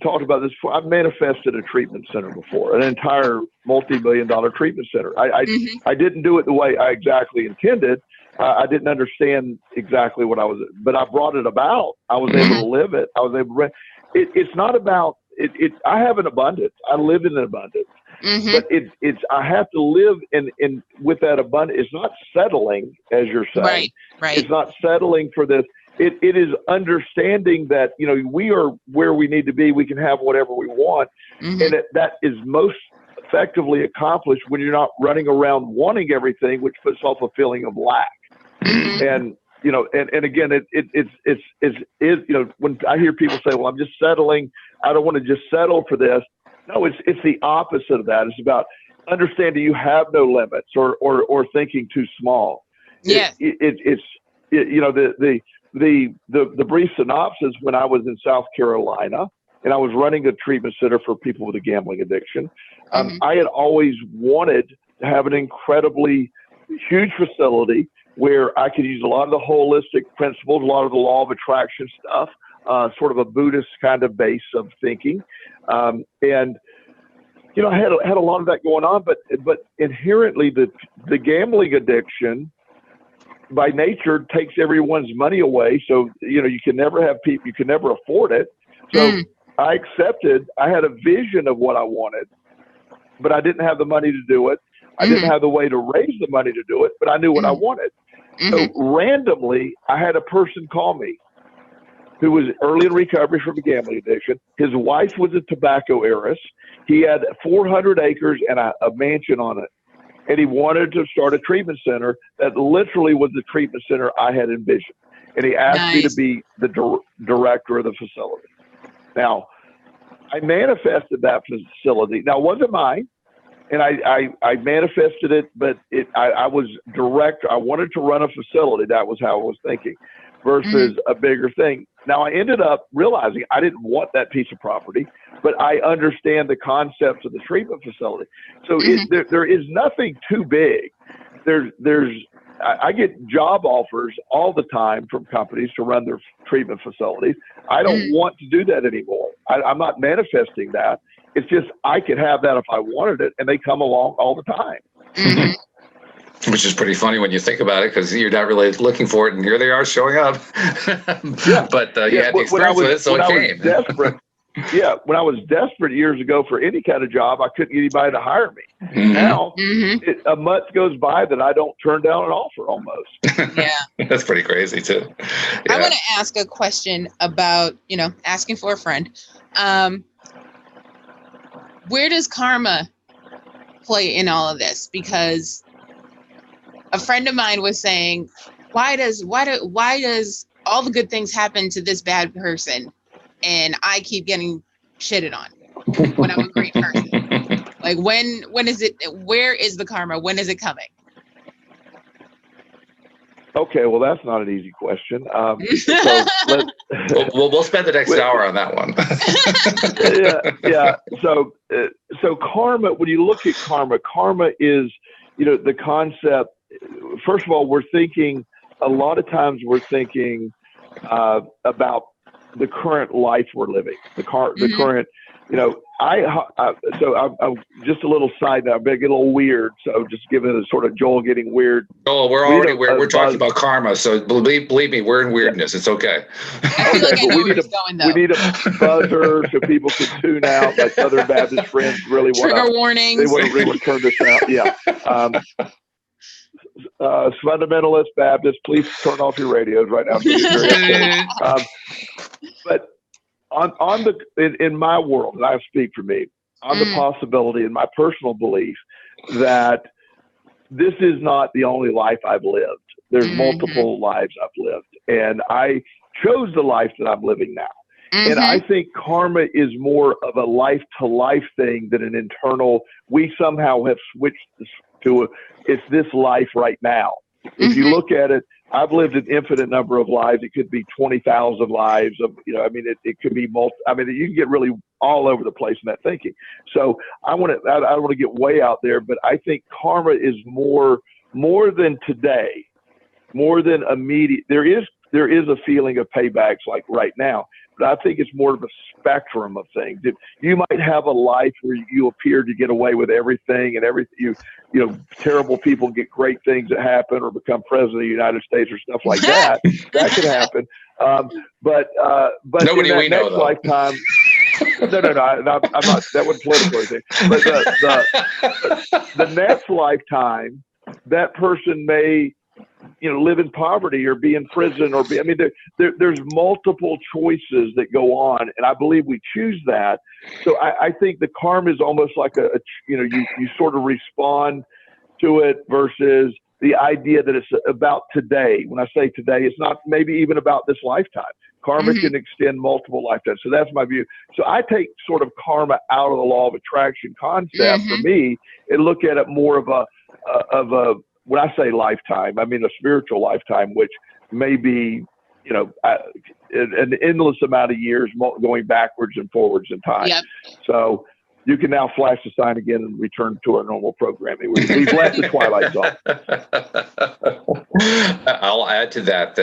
talked about this before. I've manifested a treatment center before, an entire multi-million-dollar treatment center. I didn't do it the way I exactly intended. I didn't understand exactly what I was, but I brought it about. I was able to live it. I was able to. It's not about it. I have an abundance. I live in an abundance. But it's I have to live in with that abundance. It's not settling, as you're saying. Right. It's not settling for this. It is understanding that we are where we need to be. We can have whatever we want, and that is most effectively accomplished when you're not running around wanting everything, which puts off a feeling of lack. And and again, it's when I hear people say, "Well, I'm just settling. I don't want to just settle for this." No, it's the opposite of that. It's about understanding you have no limits or thinking too small. Yeah. It's the brief synopsis. When I was in South Carolina and I was running a treatment center for people with a gambling addiction, I had always wanted to have an incredibly huge facility where I could use a lot of the holistic principles, a lot of the law of attraction stuff, sort of a Buddhist kind of base of thinking. And I had a lot of that going on, but inherently the gambling addiction by nature takes everyone's money away. So, you can never have people, you can never afford it. So I accepted, I had a vision of what I wanted, but I didn't have the money to do it. I didn't have the way to raise the money to do it, but I knew what I wanted. So randomly, I had a person call me who was early in recovery from a gambling addiction. His wife was a tobacco heiress. He had 400 acres and a mansion on it. And he wanted to start a treatment center that literally was the treatment center I had envisioned. And he asked me to be the director of the facility. Now, I manifested that facility. Now, it wasn't mine. and I manifested it, but I was direct. I wanted to run a facility. That was how I was thinking, versus a bigger thing. Now I ended up realizing I didn't want that piece of property, but I understand the concepts of the treatment facility. So there is nothing too big. I get job offers all the time from companies to run their treatment facilities. I don't want to do that anymore. I'm not manifesting that. It's just I could have that if I wanted it, and they come along all the time. Which is pretty funny when you think about it, because you're not really looking for it, and here they are showing up. But you had the experience with it, so it came. Desperate, when I was desperate years ago for any kind of job, I couldn't get anybody to hire me. Now, a month goes by that I don't turn down an offer almost. Yeah. That's pretty crazy, too. I want to ask a question about, asking for a friend. Where does karma play in all of this? Because a friend of mine was saying, why does all the good things happen to this bad person, and I keep getting shitted on when I'm a great person? Like, when is it? Where is the karma? When is it coming? Okay, well, that's not an easy question. We'll spend the next hour on that one. So karma. When you look at karma is, the concept. First of all, a lot of times we're thinking about the current life we're living, the current, I'm just a little side note, I'm going to get a little weird. So just give it a sort of Joel getting weird. Oh, we're talking about karma. So believe me, we're in weirdness. It's okay. I feel like I know where he's going, though. We need a buzzer so people can tune out. My Southern Baptist friends really trigger warnings. They want to really turn this out. Yeah. Fundamentalist Baptist, please turn off your radios right now. But in my world, and I speak for me, on the possibility and my personal belief that this is not the only life I've lived. There's multiple lives I've lived, and I chose the life that I'm living now. And I think karma is more of a life-to-life thing than an internal. We somehow have switched to it's this life right now. If you look at it, I've lived an infinite number of lives. It could be 20,000 lives of, it could be you can get really all over the place in that thinking. So I don't want to get way out there, but I think karma is more than today, more than immediate. There is a feeling of paybacks like right now, but I think it's more of a spectrum of things. You might have a life where you appear to get away with everything, and terrible people get great things that happen, or become president of the United States or stuff like that. That could happen. But nobody in that we know, next lifetime. No, I'm not. That wasn't political or anything. But the next lifetime, that person may live in poverty or be in prison there's multiple choices that go on, and I believe we choose that. So I think the karma is almost like you sort of respond to it versus the idea that it's about today. When I say today, it's not maybe even about this lifetime. Karma can extend multiple lifetimes. So that's my view. So I take sort of karma out of the law of attraction concept for me, and look at it more of a when I say lifetime, I mean a spiritual lifetime, which may be, an endless amount of years going backwards and forwards in time. Yep. So you can now flash the sign again and return to our normal programming. We've left the twilight zone. I'll add to that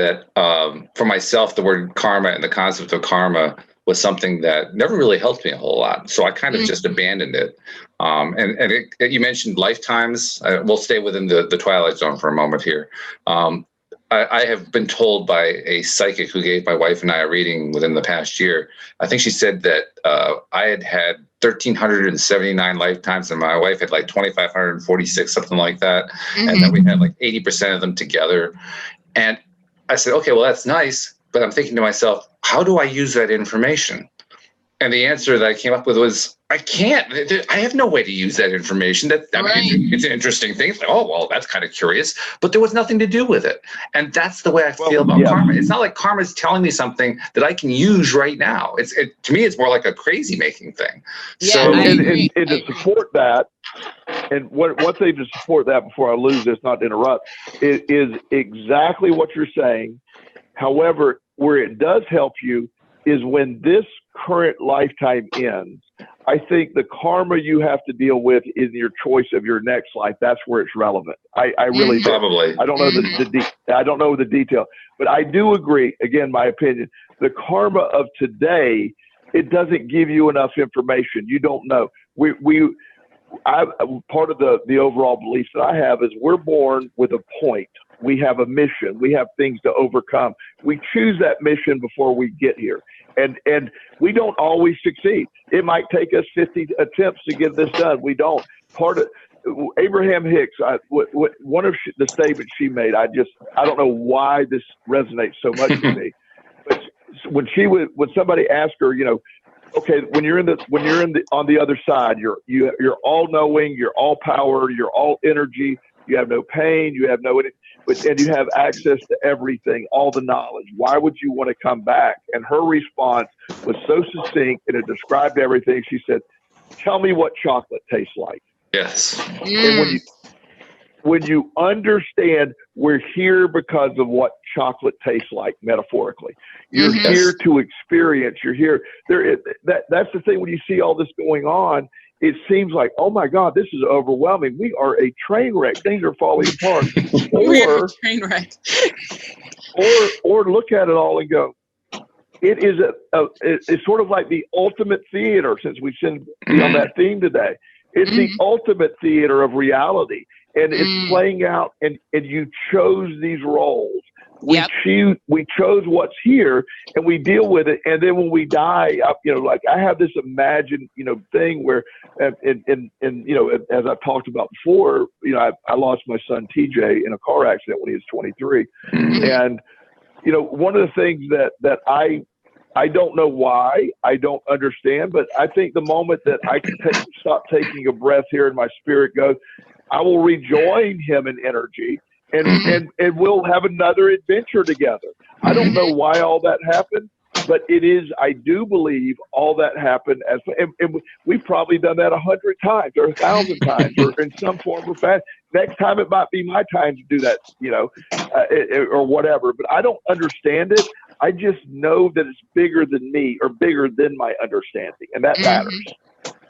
for myself, the word karma and the concept of karma was something that never really helped me a whole lot. So I kind of just abandoned it. You mentioned lifetimes. We'll stay within the twilight zone for a moment here. I have been told by a psychic who gave my wife and I a reading within the past year. I think she said that I had 1,379 lifetimes, and my wife had like 2,546, something like that. And then we had like 80% of them together. And I said, okay, well, that's nice. But I'm thinking to myself, how do I use that information? And the answer that I came up with was, I can't. I have no way to use that information. It's an interesting thing. It's like, oh, well, that's kind of curious. But there was nothing to do with it. And that's the way I feel about karma. It's not like karma is telling me something that I can use right now. To me, it's more like a crazy making thing. Yeah, so, and to support that, and one thing to support that before I lose this, not to interrupt, is exactly what you're saying. However, where it does help you is when this current lifetime ends. I think the karma you have to deal with in your choice of your next life, that's where it's relevant. I really do. Probably. I don't know I don't know the detail, but I do agree. Again, my opinion, the karma of today, it doesn't give you enough information. You don't know. Part of the overall belief that I have is we're born with a point. We have a mission. We have things to overcome. We choose that mission before we get here. And we don't always succeed. It might take us 50 attempts to get this done. We don't. Part of Abraham Hicks, one of the statements she made, I don't know why this resonates so much with me. But when somebody asked her, okay, when you're on the other side, you're all knowing, you're all power, you're all energy, you have no pain, you have no, and you have access to everything, all the knowledge. Why would you want to come back? And her response was so succinct, and it described everything. She said, "Tell me what chocolate tastes like." Yes. And when you understand we're here because of what chocolate tastes like, metaphorically, you're here to experience. You're here. That's the thing. When you see all this going on, it seems like, oh my God, this is overwhelming. We are a train wreck. Things are falling apart. We're a train wreck. or look at it all and go, it is it's sort of like the ultimate theater, since we should be on that theme today. It's the ultimate theater of reality. And it's playing out, and you chose these roles. We chose what's here, and we deal with it. And then when we die, like I have this imagined, thing where, and as I've talked about before, I lost my son TJ in a car accident when he was 23, and one of the things that I don't know why, I don't understand, but I think the moment that I can stop taking a breath here and my spirit goes, I will rejoin him in energy, and we'll have another adventure together. I don't know why all that happened, but I do believe all that happened and we've probably done that 100 times or 1,000 times or in some form or fashion. Next time it might be my time to do that, or whatever, but I don't understand it. I just know that it's bigger than me or bigger than my understanding, and that matters.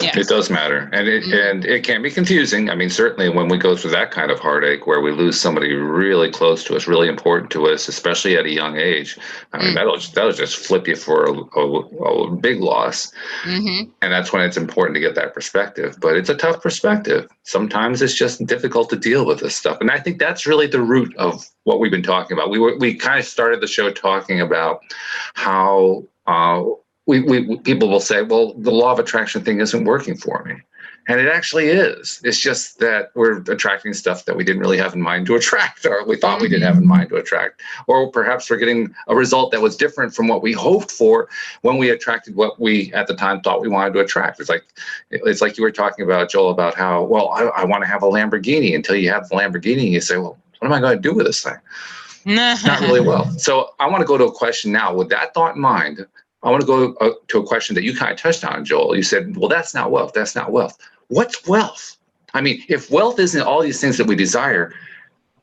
Yes. It does matter, and it can be confusing. I mean, certainly when we go through that kind of heartache, where we lose somebody really close to us, really important to us, especially at a young age. I mean, that'll just flip you for a big loss, and that's when it's important to get that perspective. But it's a tough perspective. Sometimes it's just difficult to deal with this stuff, and I think that's really the root of what we've been talking about. We kind of started the show talking about how. People will say, well, the law of attraction thing isn't working for me. And it actually is. It's just that we're attracting stuff that we didn't really have in mind to attract, or we thought we didn't have in mind to attract. Or perhaps we're getting a result that was different from what we hoped for when we attracted what we at the time thought we wanted to attract. It's like you were talking about, Joel, about how, well, I want to have a Lamborghini, until you have the Lamborghini and you say, well, what am I going to do with this thing? Not really well. So I want to go to a question now with that thought in mind. I want to go to a question that you kind of touched on, Joel. You said, well, that's not wealth. That's not wealth. What's wealth? I mean, if wealth isn't all these things that we desire,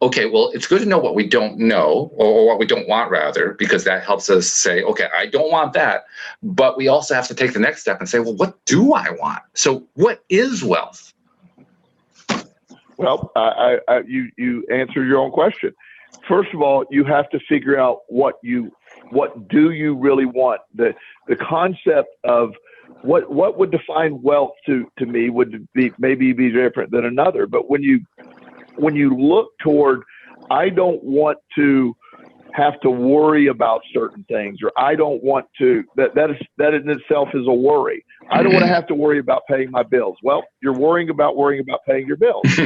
okay, well, it's good to know what we don't know, or what we don't want, rather, because that helps us say, okay, I don't want that. But we also have to take the next step and say, well, what do I want? So what is wealth? Well, you answered your own question. First of all, you have to figure out what do you really want. The concept of what would define wealth to me would maybe be different than another. But when you look toward, I don't want to have to worry about certain things, or I don't want to, that in itself is a worry. I don't want to have to worry about paying my bills. Well, you're worrying about paying your bills. So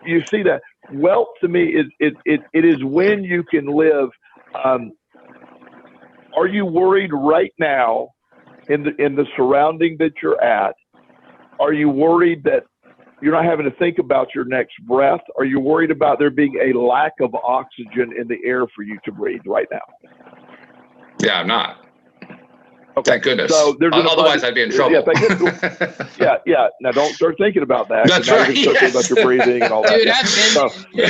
you see that wealth to me it is when you can live. Are you worried right now in the surrounding that you're at? Are you worried that you're not having to think about your next breath? Are you worried about there being a lack of oxygen in the air for you to breathe right now? Yeah, I'm not. Okay. Thank goodness. So there's otherwise I'd be in trouble. Yeah, thank goodness. yeah. Now don't start thinking about that. That's now right. You can start thinking about your breathing and all that. Dude, I've been.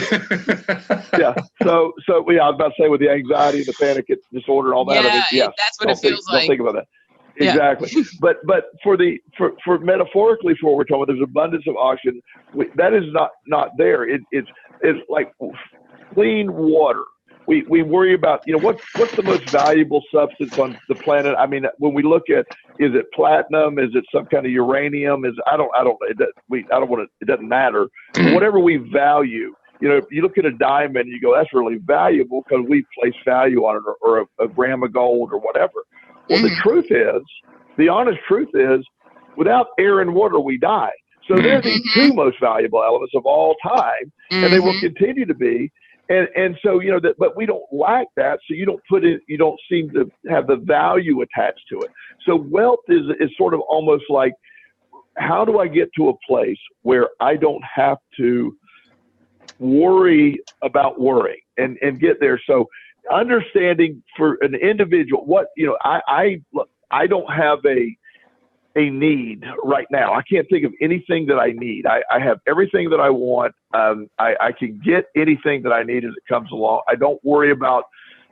Yeah. So I was about to say with the anxiety and the panic disorder and all that. Yeah, I mean, yes, that's what it feels like. Don't think about that. Yeah. Exactly. but for metaphorically for what we're talking about, there's abundance of oxygen. That is not there. It's like clean water. We worry about, what's the most valuable substance on the planet? I mean, when we look at, is it platinum? Is it some kind of uranium? It doesn't matter. But whatever we value, if you look at a diamond, you go, that's really valuable because we place value on it, or a gram of gold or whatever. Well, the honest truth is, without air and water, we die. So they're the two most valuable elements of all time, and they will continue to be. And so, but we don't lack that. So you don't seem to have the value attached to it. So wealth is sort of almost like, how do I get to a place where I don't have to worry about worrying and get there? So understanding for an individual, I don't have a need right now. I can't think of anything that I need. I have everything that I want. I can get anything that I need as it comes along. I don't worry about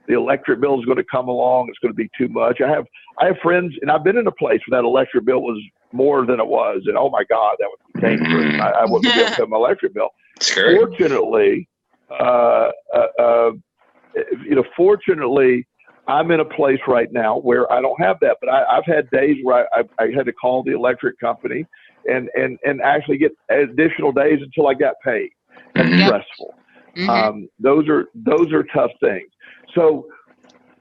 the electric bill is going to come along. It's going to be too much. I have friends, and I've been in a place where that electric bill was more than it was. And oh my God, that was dangerous. I wouldn't be able to pay my electric bill. Scary. Fortunately, I'm in a place right now where I don't have that, but I've had days where I had to call the electric company and actually get additional days until I got paid. That's stressful. Those are tough things. So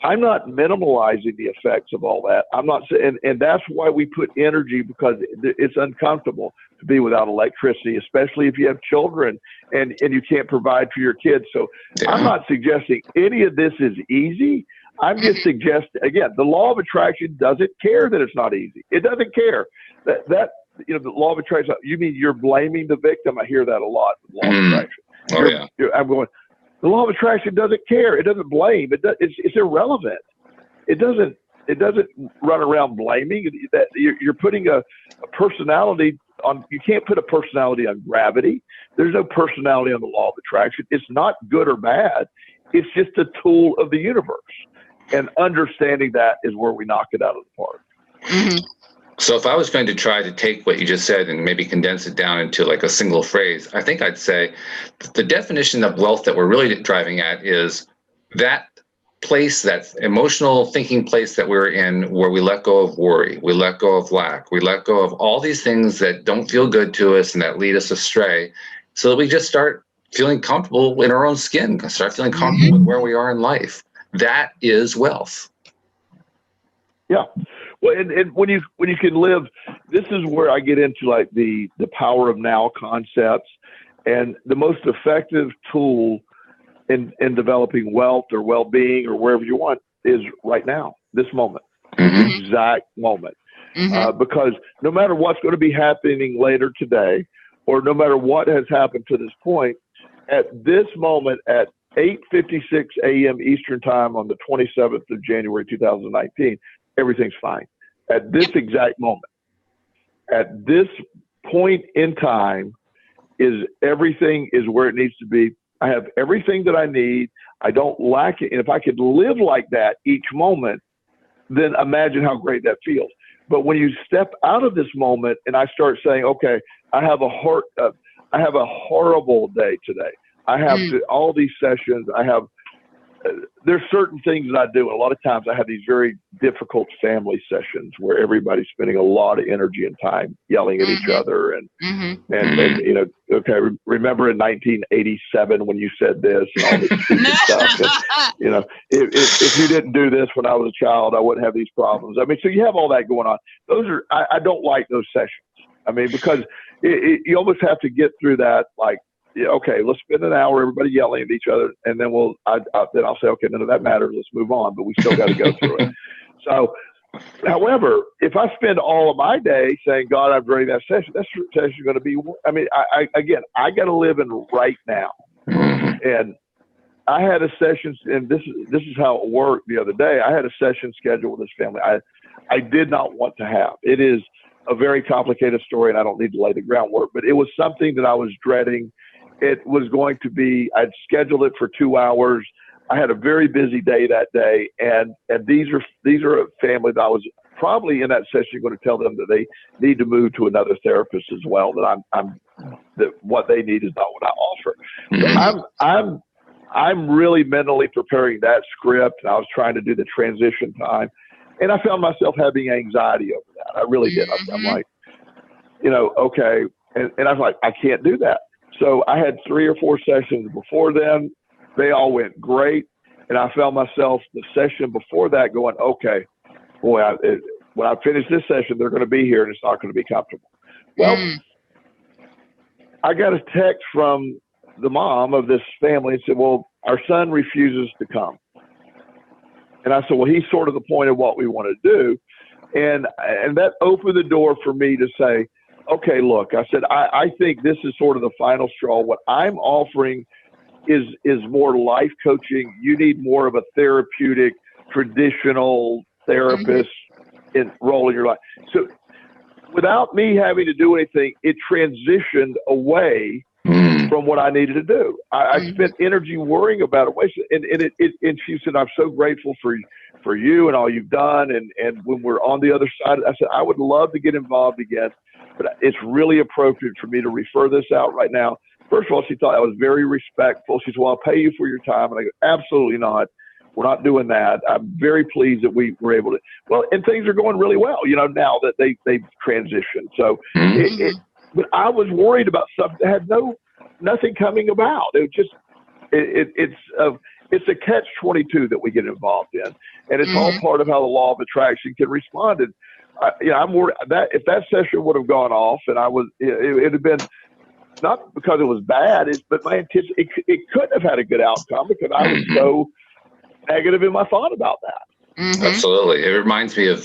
I'm not minimalizing the effects of all that. I'm not saying, and that's why we put energy, because it's uncomfortable to be without electricity, especially if you have children and you can't provide for your kids. So I'm not suggesting any of this is easy. I'm just suggesting, again, the law of attraction doesn't care that it's not easy. It doesn't care that the law of attraction. You mean you're blaming the victim? I hear that a lot. The law of attraction. I'm going. The law of attraction doesn't care. It doesn't blame. It's irrelevant. It doesn't run around blaming. That you're putting a personality on. You can't put a personality on gravity. There's no personality on the law of attraction. It's not good or bad. It's just a tool of the universe. And understanding that is where we knock it out of the park. So if I was going to try to take what you just said and maybe condense it down into like a single phrase, I think I'd say the definition of wealth that we're really driving at is that place, that emotional thinking place that we're in, where we let go of worry, we let go of lack, we let go of all these things that don't feel good to us and that lead us astray, so that we just start feeling comfortable in our own skin, start feeling comfortable with where we are in life. That is wealth. Yeah. Well, and when you can live, this is where I get into like the power of now concepts, and the most effective tool in developing wealth or well-being or wherever you want is right now, this moment, this exact moment. Because no matter what's going to be happening later today, or no matter what has happened to this point, at this moment, at 8:56 a.m. Eastern time on the 27th of January 2019, everything's fine. At this exact moment, at this point in time, everything is where it needs to be. I have everything that I need. I don't lack it. And if I could live like that each moment, then imagine how great that feels. But when you step out of this moment and I start saying, okay, I have a horrible day today. I have all these sessions. There's certain things that I do. And a lot of times I have these very difficult family sessions where everybody's spending a lot of energy and time yelling at each other. And okay, remember in 1987 when you said this and all this stupid stuff. And, if you didn't do this when I was a child, I wouldn't have these problems. I mean, so you have all that going on. I don't like those sessions. I mean, because you almost have to get through that, like, okay, let's spend an hour, everybody yelling at each other, and then I'll say, okay, none of that matters. Let's move on, but we still got to go through it. So, however, if I spend all of my day saying, God, I'm during that session, that session is going to be, I mean, I got to live in right now. And I had a session, and this is how it worked the other day. I had a session scheduled with this family. I did not want to have. It is a very complicated story, and I don't need to lay the groundwork, but it was something that I was dreading. It was going to be, I'd scheduled it for 2 hours. I had a very busy day that day, and these are a family that I was probably in that session going to tell them that they need to move to another therapist as well, that what they need is not what I offer. So I'm really mentally preparing that script, and I was trying to do the transition time, and I found myself having anxiety over that. I really did. I'm like, okay. And I was like, I can't do that. So I had 3 or 4 sessions before then. They all went great. And I found myself the session before that going, okay, boy, when I finish this session, they're going to be here and it's not going to be comfortable. Well, I got a text from the mom of this family and said, well, our son refuses to come. And I said, well, he's sort of the point of what we want to do. And that opened the door for me to say, okay, look, I said, I think this is sort of the final straw. What I'm offering is more life coaching. You need more of a therapeutic, traditional therapist role in your life. So without me having to do anything, it transitioned away from what I needed to do. I spent energy worrying about it. And she said, I'm so grateful for you and all you've done. And when we're on the other side, I said, I would love to get involved again, but it's really appropriate for me to refer this out right now. First of all, she thought I was very respectful. She said, well, I'll pay you for your time. And I go, absolutely not. We're not doing that. I'm very pleased that we were able to. Well, and things are going really well, now that they've transitioned. So, but I was worried about something that had nothing coming about. It was just, it's a catch-22 that we get involved in, and it's all part of how the law of attraction can respond. And I'm worried that if that session would have gone off, and it'd have been. Not because it was bad, but my intention, it couldn't have had a good outcome because I was so negative in my thought about that. Absolutely. It reminds me of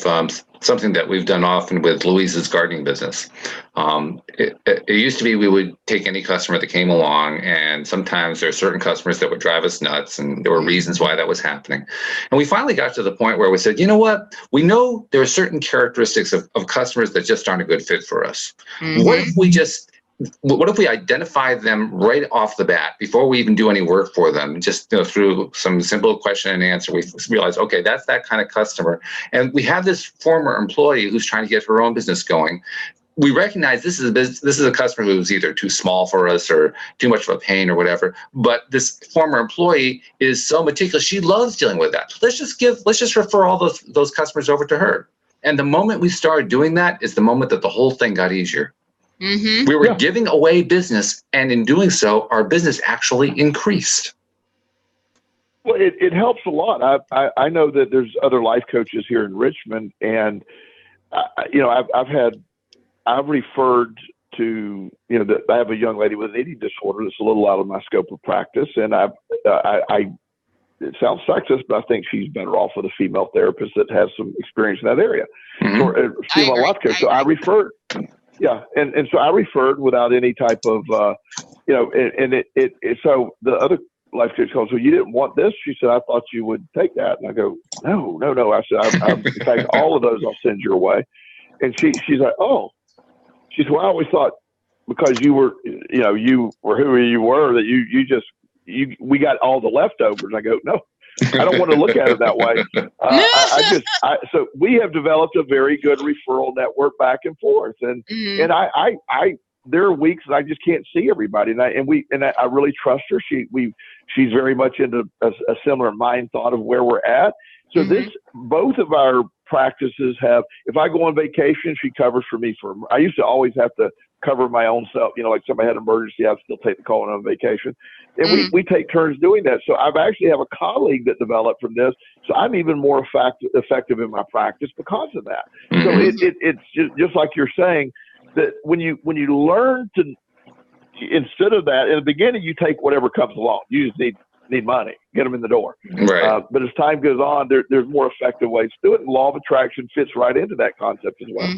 something that we've done often with Louise's gardening business. It used to be we would take any customer that came along, and sometimes there are certain customers that would drive us nuts, and there were reasons why that was happening. And we finally got to the point where we said, you know what? We know there are certain characteristics of customers that just aren't a good fit for us. What if we identify them right off the bat before we even do any work for them? Just through some simple question and answer, we realize, okay, that's that kind of customer. And we have this former employee who's trying to get her own business going. We recognize this is a customer who's either too small for us or too much of a pain or whatever. But this former employee is so meticulous; she loves dealing with that. Let's just refer all those customers over to her. And the moment we started doing that is the moment that the whole thing got easier. We were giving away business, and in doing so, our business actually increased. Well, it helps a lot. I know that there's other life coaches here in Richmond, and I've referred to that I have a young lady with an eating disorder that's a little out of my scope of practice, and it sounds sexist, but I think she's better off with a female therapist that has some experience in that area, or a female life coach. So I referred. Yeah, and so I referred without any type of, so the other life coach called, so you didn't want this? She said, I thought you would take that. And I go, no. I said, in fact, all of those I'll send your way. And she's like, oh. She said, well, I always thought because you were who you were, that we got all the leftovers. I go, no. I don't want to look at it that way. So we have developed a very good referral network back and forth, and there are weeks that I just can't see everybody, and I really trust her. She's very much into a similar mind thought of where we're at. So both of our practices have. If I go on vacation, she covers for me. I used to always have to cover my own self. Like somebody had an emergency, I'd still take the call on vacation. And we take turns doing that. So I've actually have a colleague that developed from this. So I'm even more effective in my practice because of that. So it's just like you're saying, that when you learn to, instead of that, in the beginning, you take whatever comes along. You just need money, get them in the door. Right. But as time goes on, there's more effective ways to do it. And law of attraction fits right into that concept as well.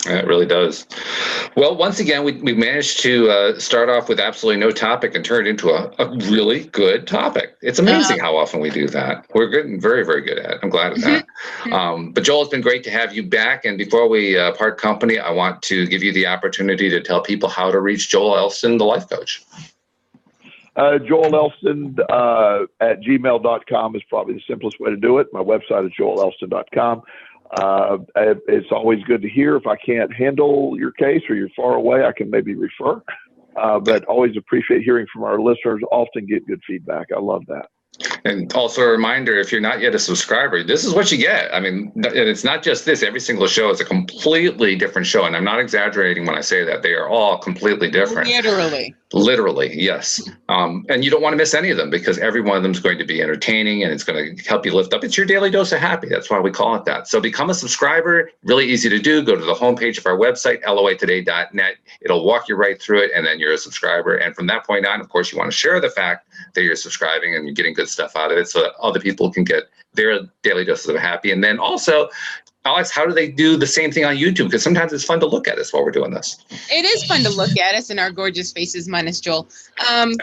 It really does. Well, once again, we managed to start off with absolutely no topic and turn it into a really good topic. It's amazing how often we do that. We're getting very, very good at it. I'm glad of that. But Joel, it's been great to have you back. And before we part company, I want to give you the opportunity to tell people how to reach Joel Elston, the life coach. Joel Elston at gmail.com is probably the simplest way to do it. My website is joelelston.com. It's always good to hear. If I can't handle your case or you're far away, I can maybe refer. But always appreciate hearing from our listeners. Often get good feedback. I love that. And also a reminder, if you're not yet a subscriber, this is what you get. I mean, it's not just this. Every single show is a completely different show. And I'm not exaggerating when I say that. They are all completely different. Literally, yes. And you don't want to miss any of them because every one of them is going to be entertaining and it's going to help you lift up. It's your daily dose of happy. That's why we call it that. So become a subscriber. Really easy to do. Go to the homepage of our website, loatoday.net. It'll walk you right through it, and then you're a subscriber. And from that point on, of course, you want to share the fact that you're subscribing and you're getting good stuff out of it so that other people can get their daily doses of happy. And then also, Alyx, how do they do the same thing on YouTube? Because sometimes it's fun to look at us while we're doing this. It is fun to look at us in our gorgeous faces, minus Joel. Joel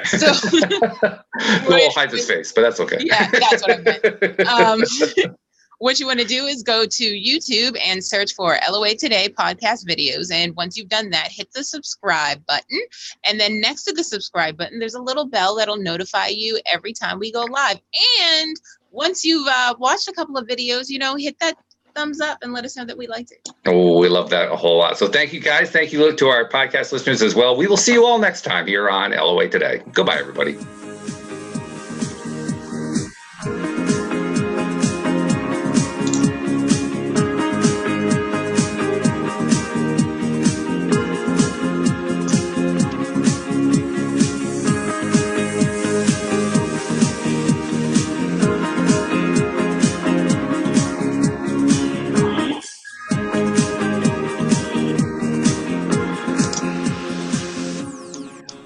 hides his face, but that's okay. Yeah, that's what I meant. What you want to do is go to YouTube and search for LOA Today podcast videos. And once you've done that, hit the subscribe button. And then next to the subscribe button, there's a little bell that'll notify you every time we go live. And once you've watched a couple of videos, hit that thumbs up and let us know that we liked it. Oh, we love that a whole lot. So thank you, guys. Thank you to our podcast listeners as well. We will see you all next time here on LOA Today. Goodbye, everybody.